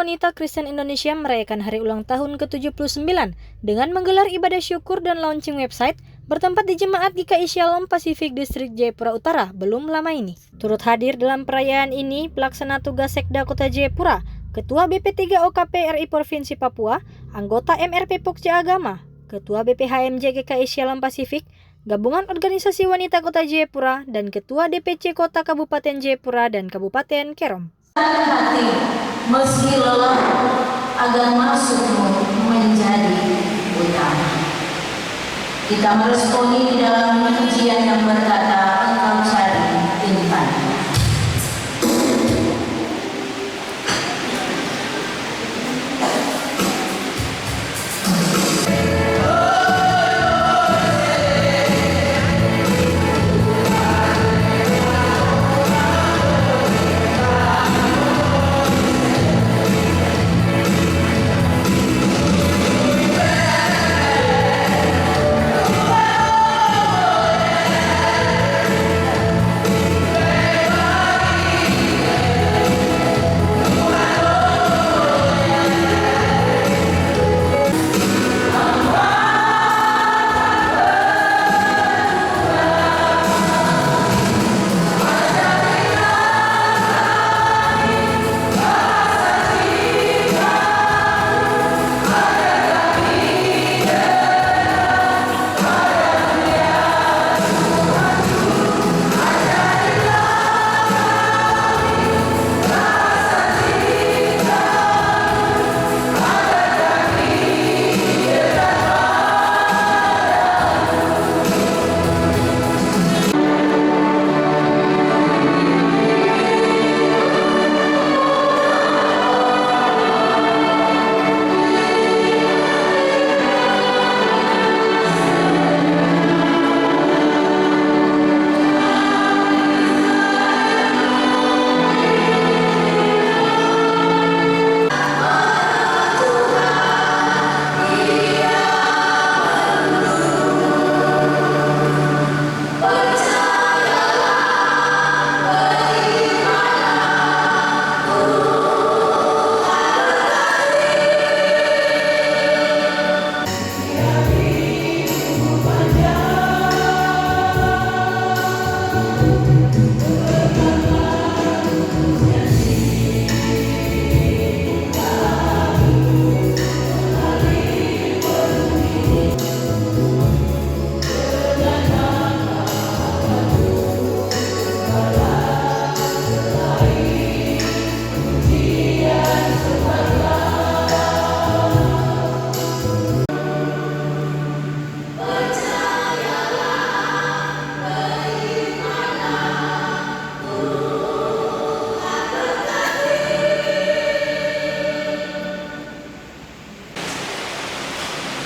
Wanita Kristen Indonesia merayakan hari ulang tahun ke-79 dengan menggelar ibadah syukur dan launching website bertempat di Jemaat GKI Shalom Pasifik Distrik Jayapura Utara belum lama ini. Turut hadir dalam perayaan ini Pelaksana Tugas Sekda Kota Jayapura, Ketua BP3 OKP RI Provinsi Papua, anggota MRP Pokja Agama, Ketua BPHMJ GKI Shalom Pasifik, Gabungan Organisasi Wanita Kota Jayapura, dan Ketua DPC Kota Kabupaten Jayapura dan Kabupaten Kerom. Hati, meski lelah, agar masukmu menjadi utama. Kita meresponi di dalam pujian yang berkata, engkau cari intan.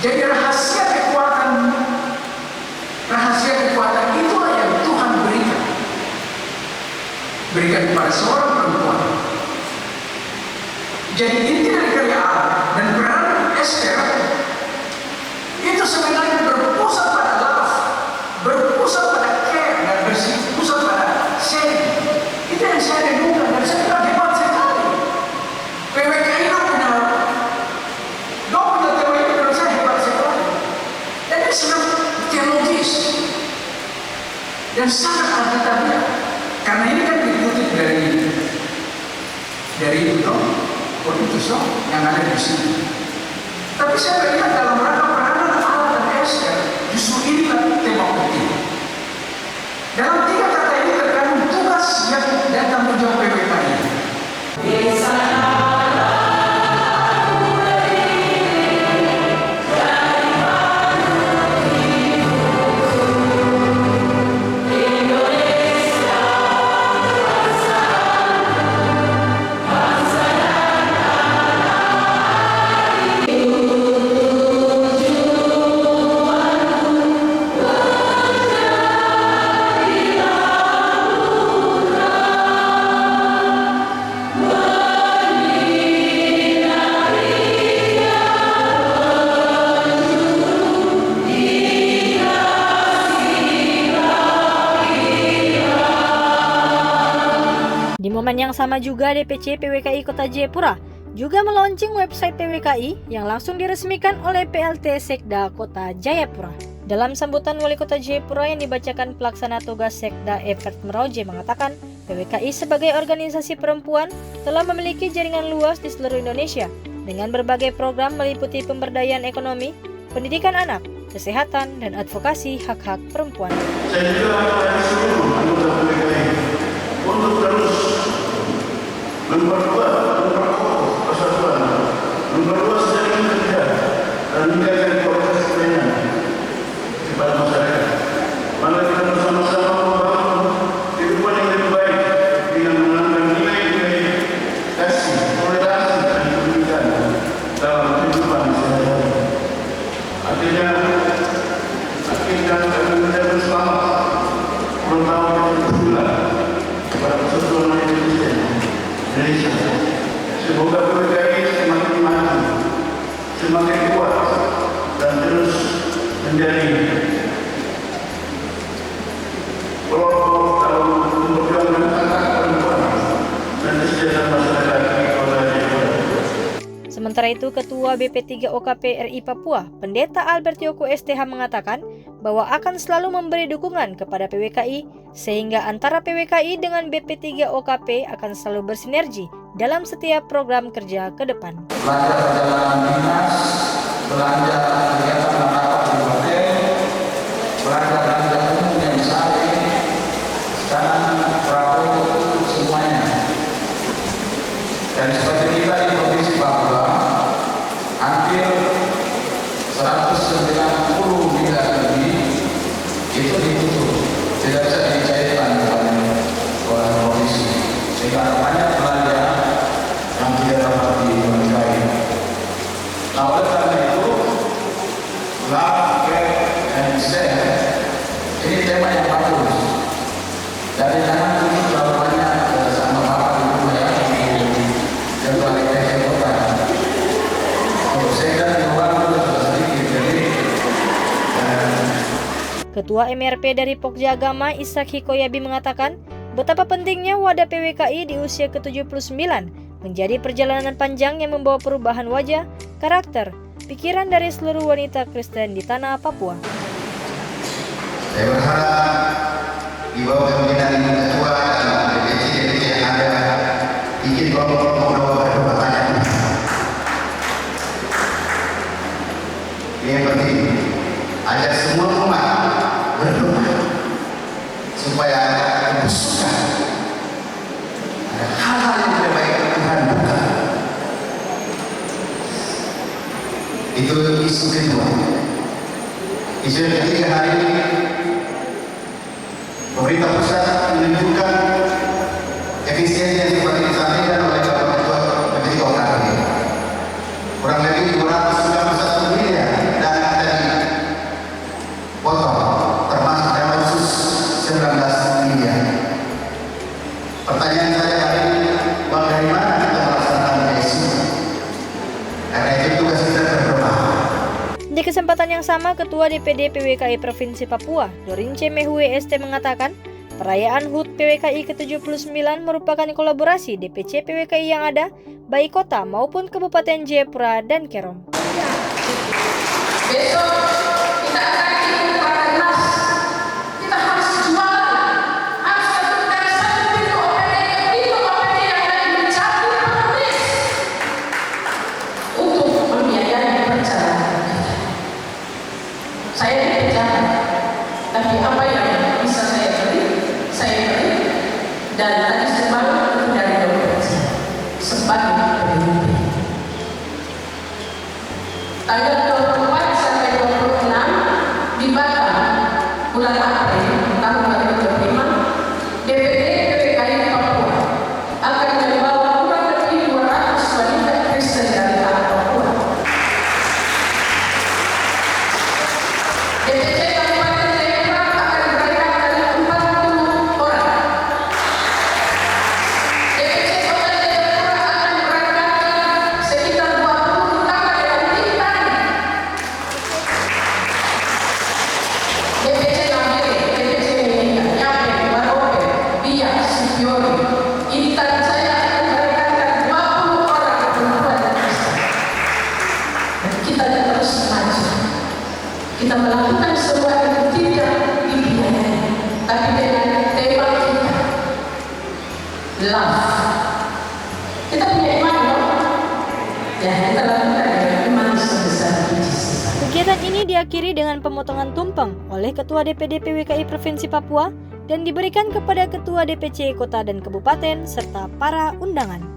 Jadi rahasia kekuatan itulah yang Tuhan berikan kepada seorang perempuan. Jadi inti dari karya Allah dan peran Esther itu sebenarnya berpusat pada love, berpusat pada care, dan berpusat pada sharing. Itu yang saya renungkan dan saya bilang hebat sekali. PWKI punya teori menurut saya hebat sekali. Dan ini sangat teologis dan sangat alkitabiah. Karena ini kan dikutip dari itu Korintus yang ada di sini. Tapi saya melihat dalam rangka peranan Allah dan Esther, justru inilah tema penting. Dalam 3 kata ini terkandung tugas yang datang menjawab PWKI. Di momen yang sama juga DPC PWKI Kota Jayapura juga meluncing website PWKI yang langsung diresmikan oleh PLT Sekda Kota Jayapura. Dalam sambutan Wali Kota Jayapura yang dibacakan pelaksana tugas Sekda Evert Meroje mengatakan, PWKI sebagai organisasi perempuan telah memiliki jaringan luas di seluruh Indonesia dengan berbagai program meliputi pemberdayaan ekonomi, pendidikan anak, kesehatan, dan advokasi hak-hak perempuan. Saya juga mengajak seluruh anggota PWKI untuk terus memperkuat persatuan, memperluas jaringan kerja, dan meningkatkan kualitas pelayanan kepada masyarakat. Mari kita bersama-sama membangun kehidupan yang lebih baik dengan menanamkan nilai-nilai kasih, toleransi, dan kebaikan dalam kehidupan sehari-hari. Artinya kami mengucapkan selamat ulang tahun ke-7 kepada Persatuan Indonesia. Semoga PWKI semakin maju, semakin kuat, dan terus menjadi kelompok dalam memperjuangkan hak perempuan dan kesejahteraan masyarakat di Kota Jayapura. Sementara itu, Ketua BP3 OKP RI Papua, Pendeta Albert Yoko STH mengatakan bahwa akan selalu memberi dukungan kepada PWKI sehingga antara PWKI dengan BP3 OKP akan selalu bersinergi dalam setiap program kerja ke depan. Belanja perjalanan dinas, belanja kegiatan rapat di hotel, belanja umum yang sehari, sekarang Prabowo semuanya. Dan seperti kita di Provinsi Papua, hampir 190 miliar lebih itu ditutup, tidak bisa dicairkan oleh provinsi. Sehingga banyak belanja yang tidak dapat dinilai. Nah, oleh karena itu, love, care, and share ini tema yang bagus. Jadi jangan dulu terlalu banyak sama bapak ibu ya, yang paling kecil kota. Kalau saya kan di luar itu sudah sedikit, jadi Ketua MRP dari Pokja Agama Ishak Hikoyabi mengatakan betapa pentingnya wadah PWKI di usia ke-79 menjadi perjalanan panjang yang membawa perubahan wajah, karakter, pikiran dari seluruh wanita Kristen di tanah Papua. saya berharap di bawah kepemimpinan Ibu Ketua dan DPC yang ada bikin kelompok berdoa banyak. Ini yang penting, ajak semua umat berdoa supaya ada kebusukan, ada hal-hal yang tidak baik Tuhan buka. Itu isu kedua. Isu yang ketiga hari ini, pemerintah pusat menunjukkan efisiensi yang seperti disampaikan oleh Bapak Ketua Menteri Koordinator. Kurang lebih 291 miliar dana tadi potong, termasuk dana khusus 19 miliar. Pertanyaan saya hari ini, uang dari mana kita melaksanakan isu? Karena itu tugas kita berdoa. Di kesempatan yang sama, Ketua DPD PWKI Provinsi Papua, Dorince Mehue ST mengatakan, perayaan HUT PWKI ke-79 merupakan kolaborasi DPC PWKI yang ada, baik kota maupun Kabupaten Jayapura dan Kerom. Besok kita akan kirim kepada Nas. Kita harus jualan, harus tentukan satu pintu OPD yang lain mencakup penulis untuk membiayai perjalanan kita. Saya dipecat, tapi apa yang bisa saya beli, dan tadi semalam itu dari dompet sebagai PDIP. Tanggal 24 sampai 26 di Batam, bulan April tahun 2025, DPD PWKI Papua akan membawa kurang lebih 200 wanita Kristen dari tanah Papua. DPC Kabupaten Jayapura akan berangkat dari 40 orang. DPC Kota Jayapura akan berangkat sekitar 20 tambah dengan Bintan. DPC Nambire, DPC tapi dengan tema kita, love. Kita punya iman dong. Ya, kita lakukan dengan iman sebesar biji sesat. Kegiatan ini diakhiri dengan pemotongan tumpeng oleh Ketua DPD PWKI Provinsi Papua dan diberikan kepada Ketua DPC Kota dan Kabupaten serta para undangan.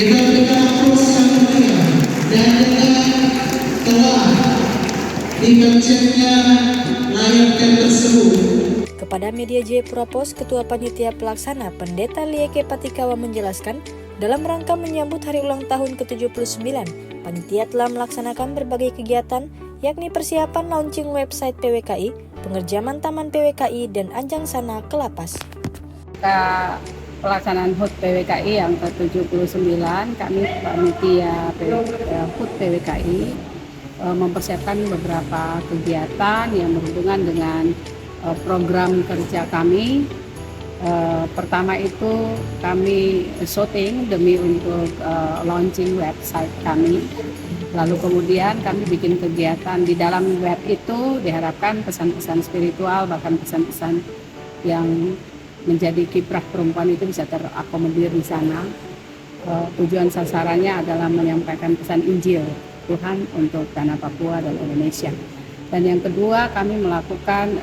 Kita berikan aplaus yang meriah dan dengan telah dipencetnya layar tem tersebut. Kepada media Jayapura Post, Ketua Panitia Pelaksana Pendeta Lieke Patikawa menjelaskan, dalam rangka menyambut hari ulang tahun ke-79, panitia telah melaksanakan berbagai kegiatan, yakni persiapan launching website PWKI, pengerjaman taman PWKI, dan ajang sana ke lapas. Pelaksanaan HUT PWKI yang ke-79, kami panitia HUT PWKI mempersiapkan beberapa kegiatan yang berhubungan dengan program kerja kami. Pertama itu kami syuting demi untuk launching website kami. Lalu kemudian kami bikin kegiatan di dalam web itu, diharapkan pesan-pesan spiritual, bahkan pesan-pesan yang menjadi kiprah perempuan itu bisa terakomodir di sana. Tujuan sasarannya adalah menyampaikan pesan Injil Tuhan untuk tanah Papua dan Indonesia. Dan yang kedua, kami melakukan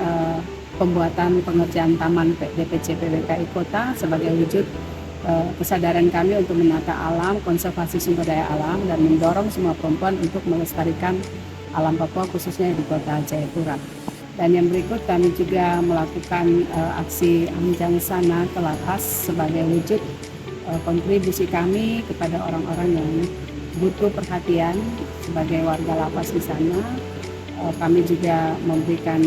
pembuatan pengerjaan taman DPC PWKI Kota sebagai wujud kesadaran kami untuk menata alam, konservasi sumber daya alam, dan mendorong semua perempuan untuk melestarikan alam Papua, khususnya di Kota Jayapura. Dan yang berikut, kami juga melakukan aksi Anjang Sana ke lapas sebagai wujud kontribusi kami kepada orang-orang yang butuh perhatian sebagai warga lapas di sana. Kami juga memberikan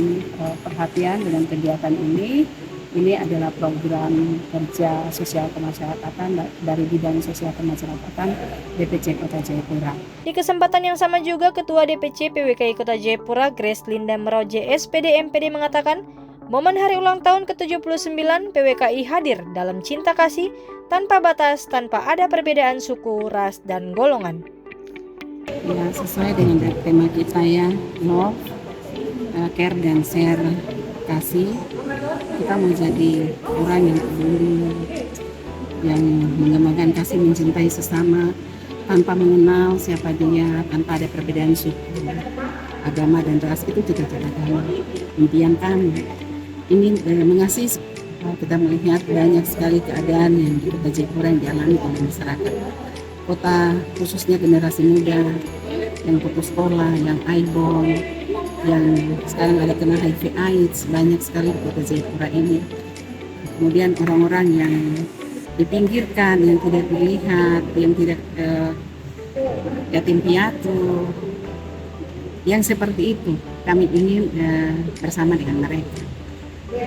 perhatian dengan kegiatan ini. Ini adalah program kerja sosial kemasyarakatan dari bidang sosial kemasyarakatan DPC Kota Jayapura. Di kesempatan yang sama juga, Ketua DPC PWKI Kota Jayapura, Grace Linda Meroje SPD MPD mengatakan, momen hari ulang tahun ke-79 PWKI hadir dalam cinta kasih tanpa batas, tanpa ada perbedaan suku, ras, dan golongan. Ya, sesuai dengan tema kita ya, love, care, dan share kasih. Kita mau jadi orang yang peduli, yang mengembangkan kasih, mencintai sesama tanpa mengenal siapa dia, tanpa ada perbedaan suku, agama, dan ras. Itu cita-cita kami, impian kami. Ini mengasihi. Kita melihat banyak sekali keadaan yang di Kota Jayapura yang dialami oleh masyarakat kota, khususnya generasi muda yang putus sekolah, yang aibon, yang sekarang ada kena HIV/AIDS, banyak sekali di Kota Jayapura ini. Kemudian orang-orang yang dipinggirkan, yang tidak dilihat, yang tidak yatim piatu, yang seperti itu. Kami ingin bersama dengan mereka,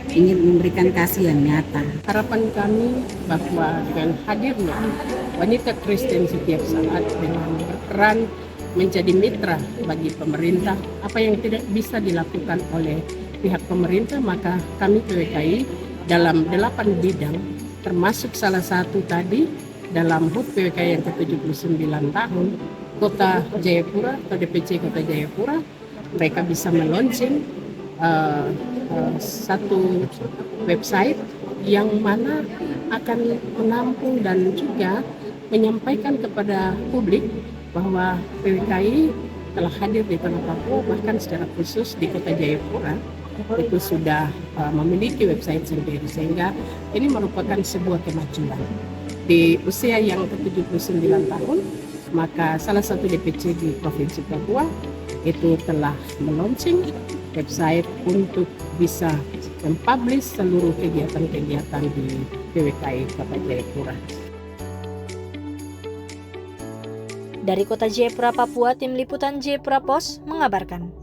ingin memberikan kasih yang nyata. Harapan kami bahwa dengan hadirnya wanita Kristen setiap saat dengan berperan menjadi mitra bagi pemerintah, apa yang tidak bisa dilakukan oleh pihak pemerintah, maka kami PWKI dalam 8 bidang, termasuk salah satu tadi dalam HUT PWKI yang ke-79 tahun, Kota Jayapura atau DPC Kota Jayapura, mereka bisa meluncing satu website yang mana akan menampung dan juga menyampaikan kepada publik bahwa PWKI telah hadir di tanah Papua, bahkan secara khusus di Kota Jayapura itu sudah memiliki website sendiri, sehingga ini merupakan sebuah kemajuan. Di usia yang ke-79 tahun, maka salah satu DPC di Provinsi Papua itu telah meluncing website untuk bisa mempublish seluruh kegiatan-kegiatan di PWKI Kota Jayapura. Dari Kota Jayapura, Papua, Tim Liputan Jayapura Pos mengabarkan.